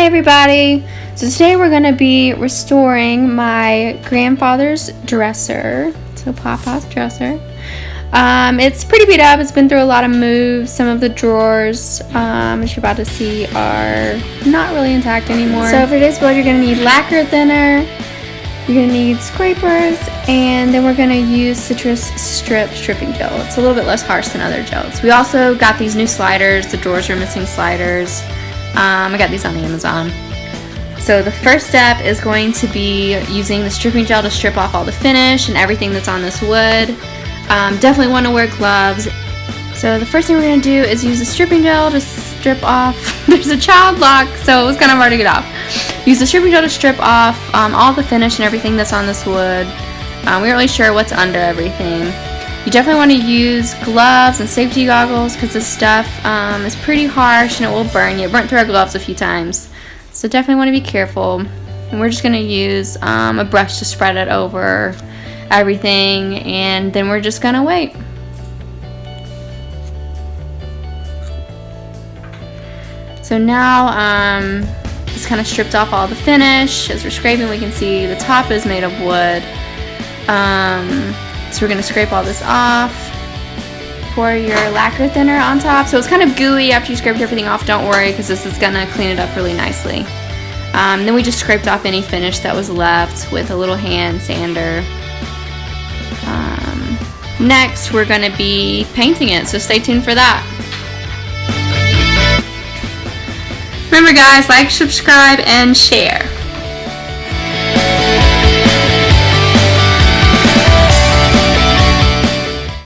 Hi everybody! So today we're going to be restoring my grandfather's dresser. So Papa's dresser. It's pretty beat up. It's been through a lot of moves. Some of the drawers, as you're about to see, are not really intact anymore. So for this build you're going to need lacquer thinner, you're going to need scrapers, and then we're going to use citrus stripping gel. It's a little bit less harsh than other gels. We also got these new sliders. The drawers are missing sliders. I got these on Amazon. So the first step is going to be using the stripping gel to strip off all the finish and everything that's on this wood. Definitely want to wear gloves. So the first thing we're going to do is use the stripping gel to strip off. There's a child lock, so it's kind of hard to get off. Use the stripping gel to strip off all the finish and everything that's on this wood. We aren't really sure what's under everything. You definitely want to use gloves and safety goggles because this stuff is pretty harsh and it will burn you. It burnt through our gloves a few times. So definitely want to be careful. And we're just going to use a brush to spread it over everything, and then we're just going to wait. So now it's kind of stripped off all the finish. As we're scraping, we can see the top is made of wood. So we're going to scrape all this off. Pour your lacquer thinner on top. So it's kind of gooey after you scraped everything off. Don't worry, because this is going to clean it up really nicely. Then we just scraped off any finish that was left with a little hand sander. Next, we're going to be painting it, so stay tuned for that. Remember guys, like, subscribe, and share.